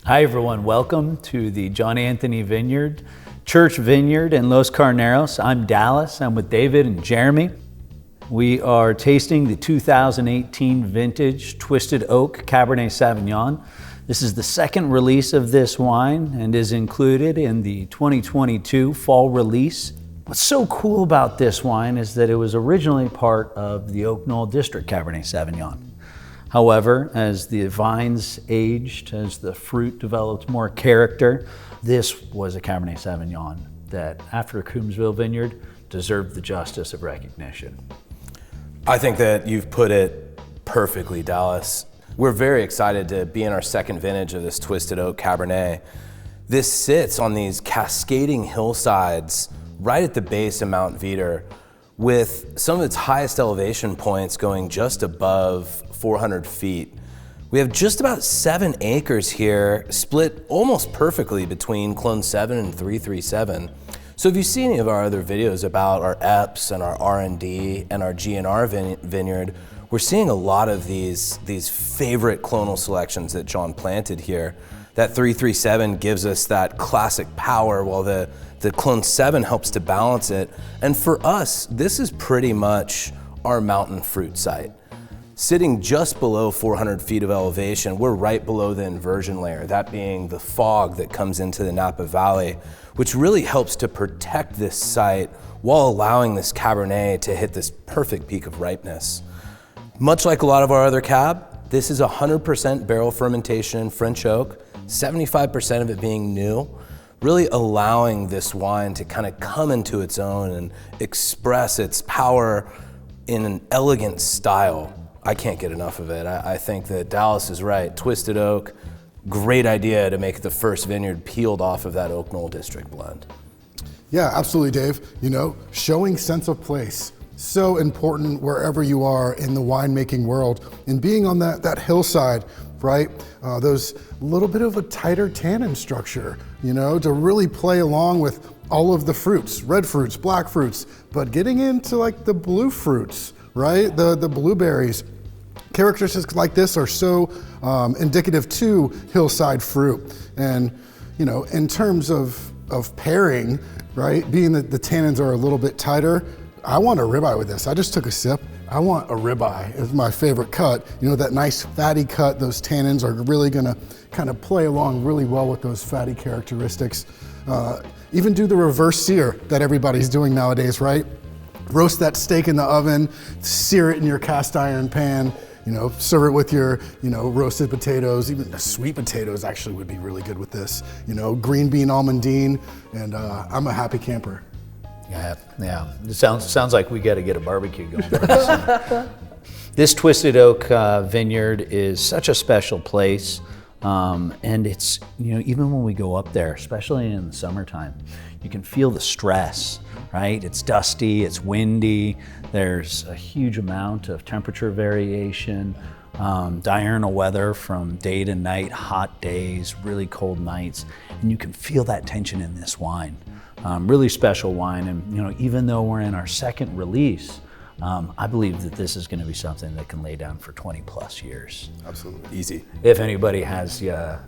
Hi everyone, welcome to the John Anthony Vineyard, Church Vineyard in Los Carneros. I'm Dallas, I'm with David and Jeremy. We are tasting the 2018 vintage Twisted Oak Cabernet Sauvignon. This is the second release of this wine and is included in the 2022 fall release. What's so cool about this wine is that it was originally part of the Oak Knoll District Cabernet Sauvignon. However, as the vines aged, as the fruit developed more character, this was a Cabernet Sauvignon that, after Coombsville Vineyard, deserved the justice of recognition. I think that you've put it perfectly, Dallas. We're very excited to be in our second vintage of this Twisted Oak Cabernet. This sits on these cascading hillsides right at the base of Mount Veeder, with some of its highest elevation points going just above 400 feet. We have just about 7 acres here, split almost perfectly between Clone 7 and 337. So if you see any of our other videos about our EPS and our R&D and our GNR vineyard, we're seeing a lot of these favorite clonal selections that John planted here. That 337 gives us that classic power, while the Clone 7 helps to balance it. And for us, this is pretty much our mountain fruit site. Sitting just below 400 feet of elevation, we're right below the inversion layer, that being the fog that comes into the Napa Valley, which really helps to protect this site while allowing this Cabernet to hit this perfect peak of ripeness. Much like a lot of our other cab, this is 100% barrel fermentation French oak, 75% of it being new, really allowing this wine to kind of come into its own and express its power in an elegant style. I can't get enough of it. I think that Dallas is right. Twisted Oak, great idea to make the first vineyard peeled off of that Oak Knoll District blend. Yeah, absolutely, Dave. You know, showing sense of place, so important wherever you are in the winemaking world. And being on that hillside, right? Those little bit of a tighter tannin structure, you know, to really play along with all of the fruits, red fruits, black fruits, but getting into like the blue fruits, right? The blueberries. Characteristics like this are so indicative to hillside fruit. And, you know, in terms of pairing, right? Being that the tannins are a little bit tighter, I want a ribeye with this. I just took a sip. I want a ribeye. It's my favorite cut. You know, that nice fatty cut, those tannins are really gonna kind of play along really well with those fatty characteristics. Even do the reverse sear that everybody's doing nowadays, right? Roast that steak in the oven, sear it in your cast iron pan, you know, serve it with your, you know, roasted potatoes. Even the sweet potatoes actually would be really good with this. You know, green bean almondine, and I'm a happy camper. Yeah. It sounds like we got to get a barbecue going pretty soon. This Twisted Oak Vineyard is such a special place. And it's, you know, even when we go up there, especially in the summertime, you can feel the stress, right? It's dusty, it's windy, there's a huge amount of temperature variation, diurnal weather from day to night, hot days, really cold nights, and you can feel that tension in this wine. Really special wine, and, you know, even though we're in our second release, I believe that this is going to be something that can lay down for 20 plus years. Absolutely. Easy. If anybody has the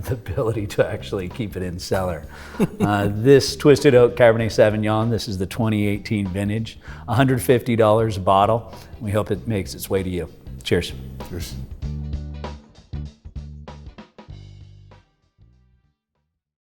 ability to actually keep it in cellar. This Twisted Oak Cabernet Sauvignon, this is the 2018 vintage, $150 a bottle. We hope it makes its way to you. Cheers. Cheers.